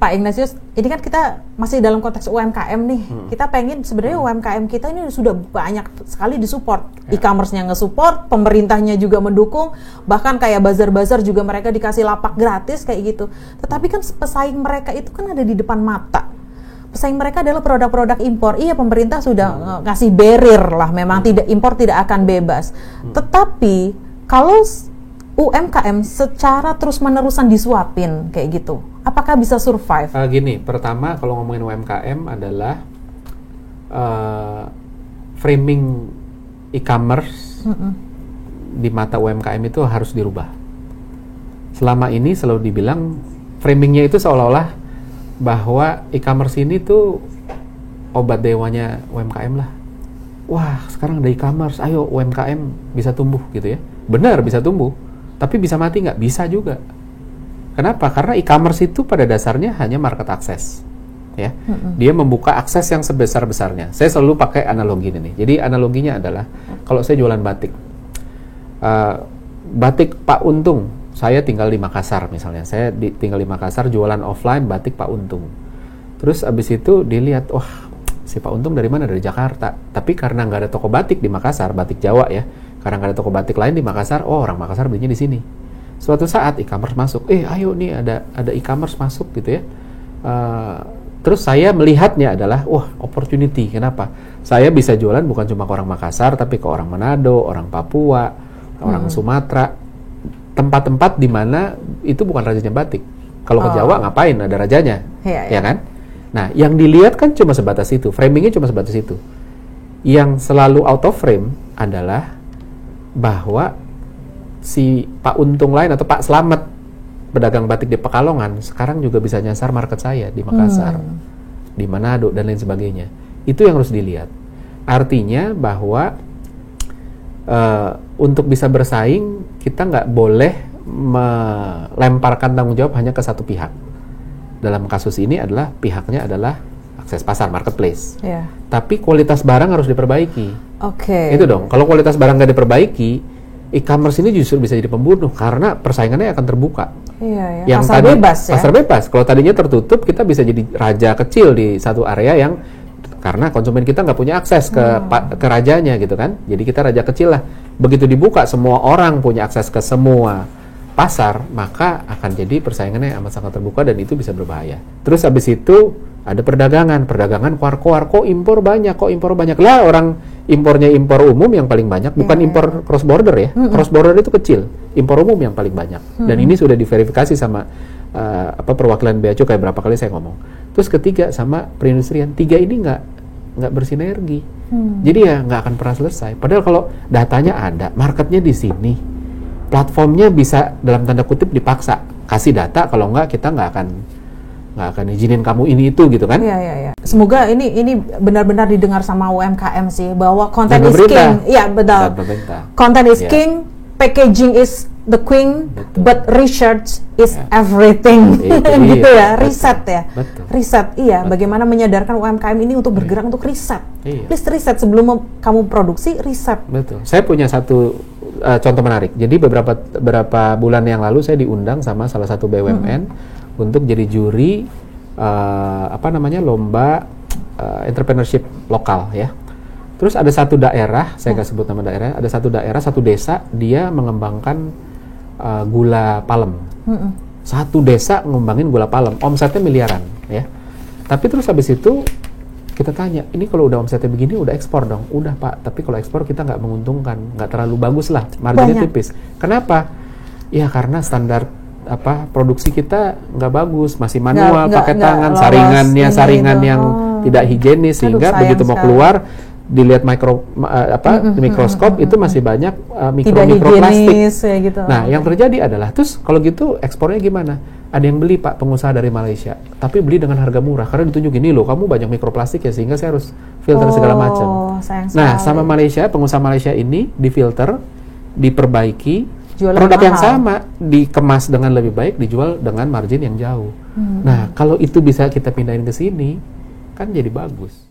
Pak Ignatius, ini kan kita masih dalam konteks UMKM nih. Kita pengen sebenarnya UMKM kita ini sudah banyak sekali disupport. E-commerce-nya nge-support, pemerintahnya juga mendukung, bahkan kayak bazar-bazar juga mereka dikasih lapak gratis kayak gitu. Tetapi kan pesaing mereka itu kan ada di depan mata. Pesaing mereka adalah produk-produk impor. Iya, pemerintah sudah ngasih barrier lah, memang tidak impor tidak akan bebas. Tetapi kalau UMKM secara terus-menerusan disuapin kayak gitu, apakah bisa survive? Gini, pertama kalau ngomongin UMKM adalah framing e-commerce di mata UMKM itu harus dirubah. Selama ini selalu dibilang framingnya itu seolah-olah bahwa e-commerce ini tuh obat dewanya UMKM lah. Wah, sekarang ada e-commerce, ayo UMKM bisa tumbuh gitu ya. Benar, bisa tumbuh. Tapi bisa mati nggak? Bisa juga. Kenapa? Karena e-commerce itu pada dasarnya hanya market access, ya. Dia membuka akses yang sebesar-besarnya. Saya selalu pakai analogi ini nih. Jadi analoginya adalah kalau saya jualan batik, batik Pak Untung. Saya tinggal di Makassar misalnya. Saya tinggal di Makassar jualan offline batik Pak Untung. Terus abis itu dilihat, wah si Pak Untung dari mana? Dari Jakarta. Tapi karena nggak ada toko batik di Makassar, batik Jawa ya. Karena nggak ada toko batik lain di Makassar, oh orang Makassar belinya di sini. Suatu saat e-commerce masuk, ayo nih ada e-commerce masuk gitu ya. Terus saya melihatnya adalah, wah opportunity. Kenapa? Saya bisa jualan bukan cuma ke orang Makassar, tapi ke orang Manado, orang Papua, orang Sumatera, tempat-tempat di mana itu bukan rajanya batik. Kalau ke Jawa ngapain? Ada rajanya, ya kan? Nah, yang dilihat kan cuma sebatas itu, framingnya cuma sebatas itu. Yang selalu out of frame adalah bahwa si Pak Untung lain atau Pak Slamet pedagang batik di Pekalongan sekarang juga bisa nyasar market saya di Makassar, di Manado dan lain sebagainya. Itu yang harus dilihat. Artinya bahwa untuk bisa bersaing kita nggak boleh melemparkan tanggung jawab hanya ke satu pihak. Dalam kasus ini adalah pihaknya adalah akses pasar, marketplace. Tapi kualitas barang harus diperbaiki. Itu dong. Kalau kualitas barang nggak diperbaiki, e-commerce ini justru bisa jadi pembunuh karena persaingannya akan terbuka. Yang pasar bebas ya. Pasar bebas. Kalau tadinya tertutup, kita bisa jadi raja kecil di satu area yang karena konsumen kita nggak punya akses ke rajanya gitu kan. Jadi kita raja kecil lah. Begitu dibuka, semua orang punya akses ke semua pasar, maka akan jadi persaingannya amat sangat terbuka dan itu bisa berbahaya. Terus habis itu ada perdagangan keluar-keluar, kok impor banyak lah, orang impornya impor umum yang paling banyak, bukan impor cross border ya. Cross border itu kecil, impor umum yang paling banyak. Dan ini sudah diverifikasi sama perwakilan Bea Cukai, kayak berapa kali saya ngomong. Terus ketiga sama perindustrian, tiga ini nggak bersinergi. Jadi ya nggak akan pernah selesai. Padahal kalau datanya ada, marketnya di sini, platformnya bisa dalam tanda kutip dipaksa kasih data, kalau nggak kita nggak akan izinin kamu ini itu gitu kan? Iya. Semoga ini benar-benar didengar sama UMKM sih, bahwa content is king. Iya betul. Content is king, packaging is the queen, but research is everything. Gitu ya, riset ya. Riset, iya. Bagaimana menyadarkan UMKM ini untuk bergerak untuk riset. Please riset sebelum kamu produksi, riset. Betul. Saya punya satu contoh menarik. Jadi beberapa bulan yang lalu saya diundang sama salah satu BUMN untuk jadi juri lomba entrepreneurship lokal ya. Terus ada satu daerah, saya nggak sebut nama daerah, ada satu daerah, satu desa, dia mengembangkan gula palem. Satu desa ngembangin gula palem, omsetnya miliaran ya. Tapi terus habis itu kita tanya, ini kalau udah omsetnya begini udah ekspor dong? Udah Pak, tapi kalau ekspor kita nggak menguntungkan, nggak terlalu bagus lah, marginnya tipis. Kenapa? Ya karena standar produksi kita nggak bagus, masih manual, pakai tangan, saringan yang tidak higienis, sehingga begitu mau keluar dilihat mikroskop itu masih banyak mikroplastik. Gitu. Nah, yang terjadi adalah terus kalau gitu ekspornya gimana? Ada yang beli Pak, pengusaha dari Malaysia, tapi beli dengan harga murah karena ditunjuk gini loh, kamu banyak mikroplastik ya, sehingga saya harus filter segala macam. Nah, sama Malaysia, pengusaha Malaysia ini difilter, diperbaiki, produk yang sama dikemas dengan lebih baik, dijual dengan margin yang jauh. Nah, kalau itu bisa kita pindahin ke sini, kan jadi bagus.